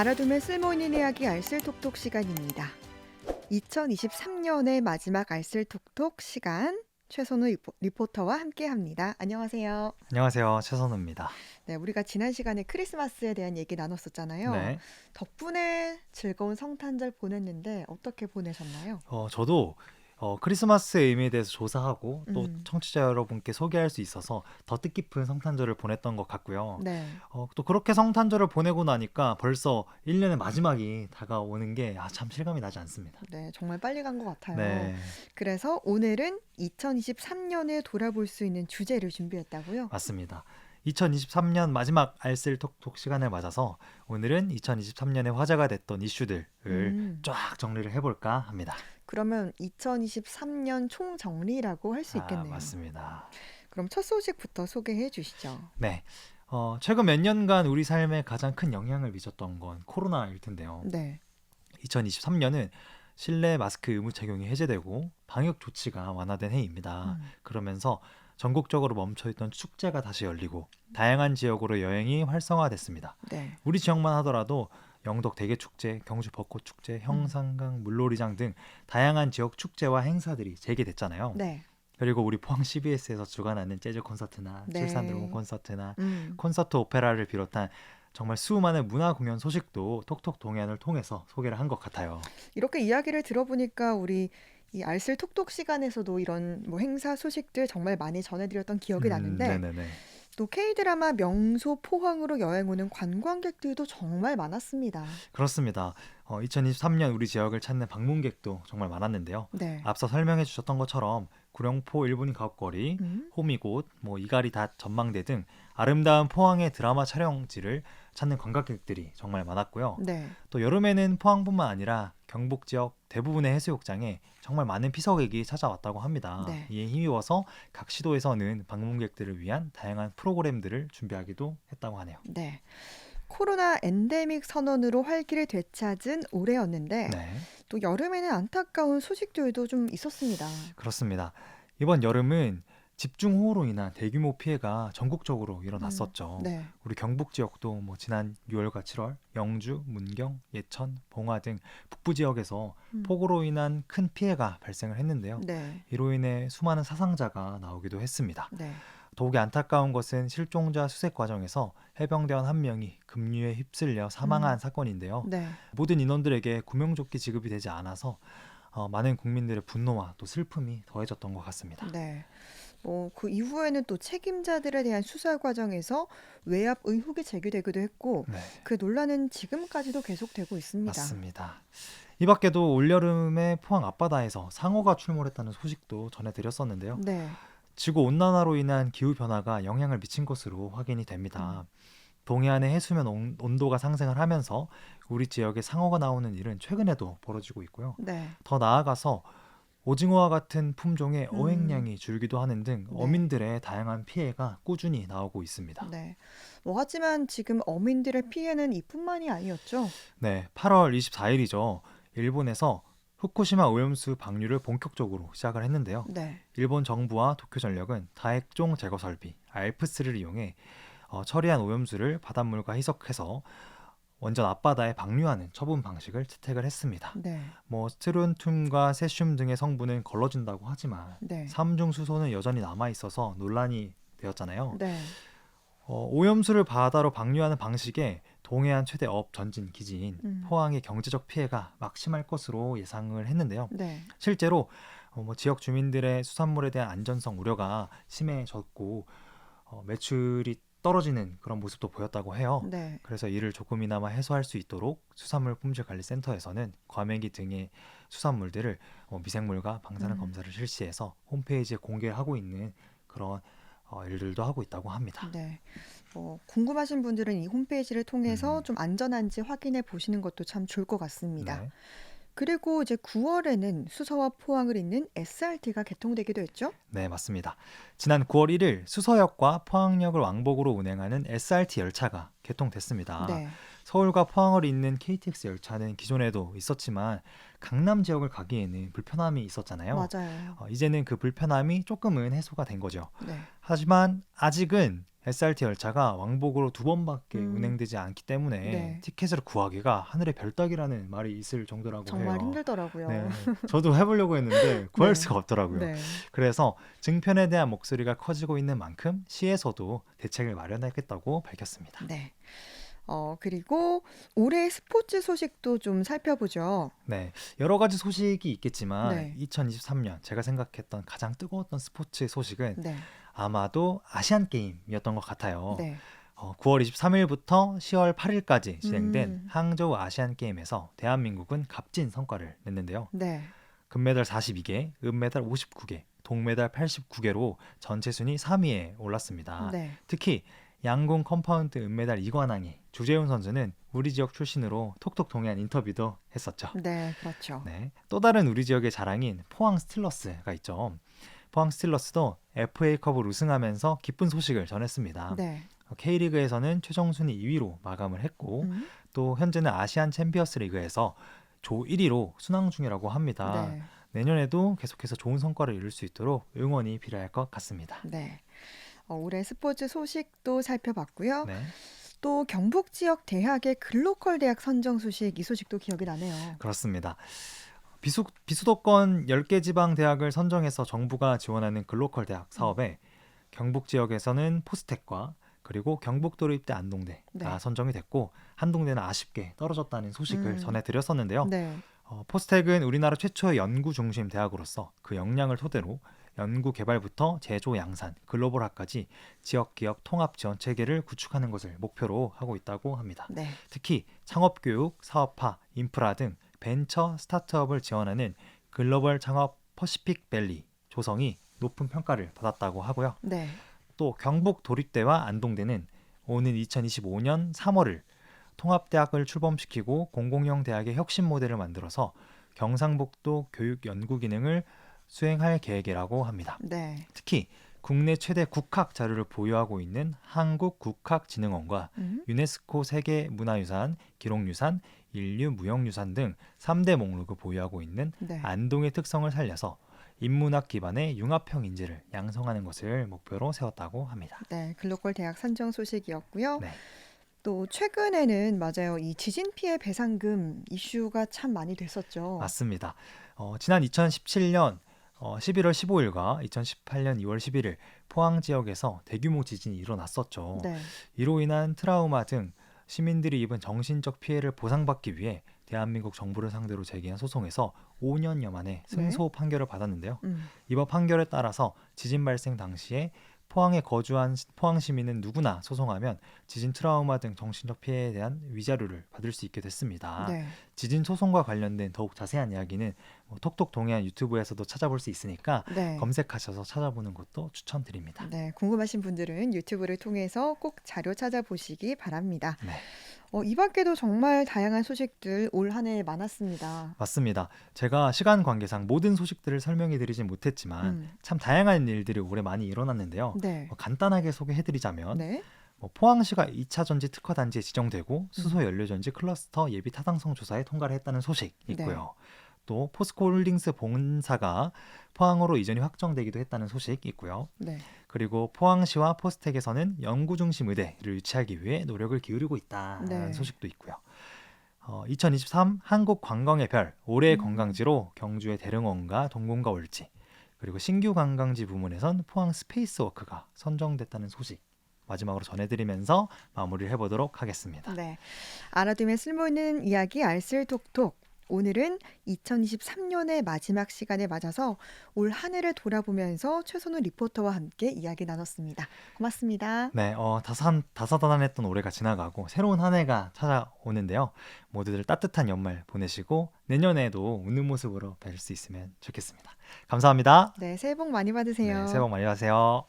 알아두면 쓸모있는 이야기 알쓸톡톡 시간입니다. 2023년의 마지막 알쓸톡톡 시간 최선우 리포터와 함께합니다. 안녕하세요. 안녕하세요. 최선우입니다. 네, 우리가 지난 시간에 크리스마스에 대한 얘기 나눴었잖아요. 네. 덕분에 즐거운 성탄절 보냈는데 어떻게 보내셨나요? 저도 크리스마스의 의미에 대해서 조사하고 또 음, 청취자 여러분께 소개할 수 있어서 더 뜻깊은 성탄절을 보냈던 것 같고요. 네, 또 그렇게 성탄절을 보내고 나니까 벌써 1년의 마지막이 다가오는 게 참 실감이 나지 않습니다. 네, 정말 빨리 간 것 같아요. 네, 그래서 오늘은 2023년에 돌아볼 수 있는 주제를 준비했다고요? 맞습니다. 2023년 마지막 알쓸톡톡 시간을 맞아서 오늘은 2023년에 화제가 됐던 이슈들을 쫙 정리를 해볼까 합니다. 그러면 2023년 총정리라고 할 수 있겠네요. 맞습니다. 그럼 첫 소식부터 소개해 주시죠. 네. 최근 몇 년간 우리 삶에 가장 큰 영향을 미쳤던 건 코로나일 텐데요. 네. 2023년은 실내 마스크 의무 착용이 해제되고 방역 조치가 완화된 해입니다. 음, 그러면서 전국적으로 멈춰있던 축제가 다시 열리고 다양한 지역으로 여행이 활성화됐습니다. 네. 우리 지역만 하더라도 영덕 대게축제, 경주 벚꽃축제, 형산강 물놀이장 등 다양한 지역 축제와 행사들이 재개됐잖아요. 네. 그리고 우리 포항 CBS에서 주관하는 재즈 콘서트나 네. 출산드럼 콘서트나 음, 콘서트 오페라를 비롯한 정말 수많은 문화 공연 소식도 톡톡 동해안을 통해서 소개를 한 것 같아요. 이렇게 이야기를 들어보니까 우리 이 알쓸톡톡 시간에서도 이런 뭐 행사 소식들 정말 많이 전해드렸던 기억이 나는데 네네네. 또 K드라마 명소 포항으로 여행 오는 관광객들도 정말 많았습니다. 그렇습니다. 2023년 우리 지역을 찾는 방문객도 정말 많았는데요. 네. 앞서 설명해 주셨던 것처럼 구룡포 일본 가옥거리, 음, 호미곶, 이가리닷 전망대 등 아름다운 포항의 드라마 촬영지를 찾는 관광객들이 정말 많았고요. 네. 또 여름에는 포항뿐만 아니라 경북 지역 대부분의 해수욕장에 정말 많은 피서객이 찾아왔다고 합니다. 네. 이에 힘입어서 각 시도에서는 방문객들을 위한 다양한 프로그램들을 준비하기도 했다고 하네요. 네. 코로나 엔데믹 선언으로 활기를 되찾은 올해였는데 네, 또 여름에는 안타까운 소식들도 좀 있었습니다. 그렇습니다. 이번 여름은 집중호우로 인한 대규모 피해가 전국적으로 음, 일어났었죠. 네. 우리 경북 지역도 지난 6월과 7월 영주, 문경, 예천, 봉화 등 북부 지역에서 음, 폭우로 인한 큰 피해가 발생을 했는데요. 네. 이로 인해 수많은 사상자가 나오기도 했습니다. 네. 더욱이 안타까운 것은 실종자 수색 과정에서 해병대원 한 명이 급류에 휩쓸려 사망한 음, 사건인데요. 네. 모든 인원들에게 구명조끼 지급이 되지 않아서 많은 국민들의 분노와 또 슬픔이 더해졌던 것 같습니다. 네. 뭐 그 이후에는 또 책임자들에 대한 수사 과정에서 외압 의혹이 제기되기도 했고 네, 그 논란은 지금까지도 계속되고 있습니다. 맞습니다. 이 밖에도 올여름에 포항 앞바다에서 상어가 출몰했다는 소식도 전해드렸었는데요. 네. 지구 온난화로 인한 기후 변화가 영향을 미친 것으로 확인이 됩니다. 음, 동해안의 해수면 온도가 상승을 하면서 우리 지역에 상어가 나오는 일은 최근에도 벌어지고 있고요. 네. 더 나아가서 오징어와 같은 품종의 음, 어획량이 줄기도 하는 등 네. 어민들의 다양한 피해가 꾸준히 나오고 있습니다. 네. 뭐 하지만 지금 어민들의 피해는 이뿐만이 아니었죠. 네, 8월 24일이죠. 일본에서 후쿠시마 오염수 방류를 본격적으로 시작을 했는데요. 네. 일본 정부와 도쿄전력은 다액종 제거 설비 알프스를 이용해 처리한 오염수를 바닷물과 희석해서 원전 앞바다에 방류하는 처분 방식을 채택을 했습니다. 네. 스트론튬과 세슘 등의 성분은 걸러진다고 하지만 네. 삼중수소는 여전히 남아 있어서 논란이 되었잖아요. 네. 오염수를 바다로 방류하는 방식에 동해안 최대 어업 전진 기지인 음, 포항의 경제적 피해가 막심할 것으로 예상을 했는데요. 네. 실제로 지역 주민들의 수산물에 대한 안전성 우려가 심해졌고 매출이 떨어지는 그런 모습도 보였다고 해요. 네. 그래서 이를 조금이나마 해소할 수 있도록 수산물 품질관리센터에서는 과메기 등의 수산물들을 미생물과 방사능 음, 검사를 실시해서 홈페이지에 공개하고 있는 그런 일들도 하고 있다고 합니다. 네. 궁금하신 분들은 이 홈페이지를 통해서 음, 좀 안전한지 확인해 보시는 것도 참 좋을 것 같습니다. 네. 그리고 이제 9월에는 수서와 포항을 잇는 SRT가 개통되기도 했죠? 네, 맞습니다. 지난 9월 1일 수서역과 포항역을 왕복으로 운행하는 SRT 열차가 개통됐습니다. 네. 서울과 포항을 잇는 KTX 열차는 기존에도 있었지만 강남 지역을 가기에는 불편함이 있었잖아요. 맞아요. 이제는 그 불편함이 조금은 해소가 된 거죠. 네. 하지만 아직은 SRT 열차가 왕복으로 2번밖에 음, 운행되지 않기 때문에 네. 티켓을 구하기가 하늘의 별따기라는 말이 있을 정도라고 정말 해요. 힘들더라고요. 네, 저도 해보려고 했는데 구할 네. 수가 없더라고요. 네. 그래서 증편에 대한 목소리가 커지고 있는 만큼 시에서도 대책을 마련하겠다고 밝혔습니다. 네. 그리고 올해 스포츠 소식도 좀 살펴보죠. 네, 여러 가지 소식이 있겠지만 네. 2023년 제가 생각했던 가장 뜨거웠던 스포츠 소식은 네. 아마도 아시안 게임이었던 것 같아요. 네. 9월 23일부터 10월 8일까지 진행된 음, 항저우 아시안 게임에서 대한민국은 값진 성과를 냈는데요. 네. 금메달 42개, 은메달 59개, 동메달 89개로 전체 순위 3위에 올랐습니다. 네. 특히 양궁 컴파운드 은메달 이관왕이 주재훈 선수는 우리 지역 출신으로 톡톡 동해안 인터뷰도 했었죠. 네. 그렇죠. 네, 또 다른 우리 지역의 자랑인 포항 스틸러스가 있죠. 포항 스틸러스도 FA컵을 우승하면서 기쁜 소식을 전했습니다. 네. K리그에서는 최종 순위 2위로 마감을 했고 음, 또 현재는 아시안 챔피언스 리그에서 조 1위로 순항 중이라고 합니다. 네. 내년에도 계속해서 좋은 성과를 이룰 수 있도록 응원이 필요할 것 같습니다. 네. 올해 스포츠 소식도 살펴봤고요. 네, 또 경북 지역 대학의 글로컬 대학 선정 소식, 이 소식도 기억이 나네요. 그렇습니다. 비수도권 10개 지방 대학을 선정해서 정부가 지원하는 글로컬 대학 사업에 경북 지역에서는 포스텍과 그리고 경북도립대 안동대가 네. 선정이 됐고 한동대는 아쉽게 떨어졌다는 소식을 음, 전해드렸었는데요. 네. 포스텍은 우리나라 최초의 연구 중심 대학으로서 그 역량을 토대로 연구 개발부터 제조 양산, 글로벌화까지 지역 기업 통합 지원 체계를 구축하는 것을 목표로 하고 있다고 합니다. 네. 특히 창업 교육, 사업화, 인프라 등 벤처 스타트업을 지원하는 글로벌 창업 퍼시픽 밸리 조성이 높은 평가를 받았다고 하고요. 네. 또 경북 도립대와 안동대는 오는 2025년 3월을 통합대학을 출범시키고 공공형 대학의 혁신 모델을 만들어서 경상북도 교육 연구 기능을 수행할 계획이라고 합니다. 네. 특히 국내 최대 국학 자료를 보유하고 있는 한국국학진흥원과 음, 유네스코 세계 문화유산, 기록유산, 인류 무형유산 등 3대 목록을 보유하고 있는 네. 안동의 특성을 살려서 인문학 기반의 융합형 인재를 양성하는 것을 목표로 세웠다고 합니다. 네. 글로컬 대학 선정 소식이었고요. 네, 또 최근에는 맞아요. 이 지진 피해 배상금 이슈가 참 많이 됐었죠. 맞습니다. 지난 2017년 11월 15일과 2018년 2월 11일 포항 지역에서 대규모 지진이 일어났었죠. 네. 이로 인한 트라우마 등 시민들이 입은 정신적 피해를 보상받기 위해 대한민국 정부를 상대로 제기한 소송에서 5년여 만에 네. 승소 판결을 받았는데요. 음, 이번 판결에 따라서 지진 발생 당시에 포항에 거주한 포항 시민은 누구나 소송하면 지진 트라우마 등 정신적 피해에 대한 위자료를 받을 수 있게 됐습니다. 네. 지진 소송과 관련된 더욱 자세한 이야기는 톡톡 동해안 유튜브에서도 찾아볼 수 있으니까 네. 검색하셔서 찾아보는 것도 추천드립니다. 네. 궁금하신 분들은 유튜브를 통해서 꼭 자료 찾아보시기 바랍니다. 네, 이 밖에도 정말 다양한 소식들 올 한 해 많았습니다. 맞습니다. 제가 시간 관계상 모든 소식들을 설명해 드리진 못했지만 음, 참 다양한 일들이 올해 많이 일어났는데요. 네. 간단하게 소개해 드리자면 네. 포항시가 2차 전지 특화 단지에 지정되고 음, 수소 연료 전지 클러스터 예비 타당성 조사에 통과를 했다는 소식 네. 있고요. 또 포스코홀딩스 본사가 포항으로 이전이 확정되기도 했다는 소식 있고요. 네. 그리고 포항시와 포스텍에서는 연구 중심 의대를 유치하기 위해 노력을 기울이고 있다는 네. 소식도 있고요. 2023 한국 관광의 별 올해의 음, 관광지로 경주의 대릉원과 동궁과 올지 그리고 신규 관광지 부문에선 포항 스페이스워크가 선정됐다는 소식 마지막으로 전해드리면서 마무리를 해보도록 하겠습니다. 네. 알아두면 쓸모있는 이야기 알쓸톡톡. 오늘은 2023년의 마지막 시간에 맞아서 올 한 해를 돌아보면서 최선우 리포터와 함께 이야기 나눴습니다. 고맙습니다. 네, 다사다난했던 올해가 지나가고 새로운 한 해가 찾아오는데요. 모두들 따뜻한 연말 보내시고 내년에도 웃는 모습으로 뵐 수 있으면 좋겠습니다. 감사합니다. 네, 새해 복 많이 네, 새해 받으세요. 복 많이 받으세요.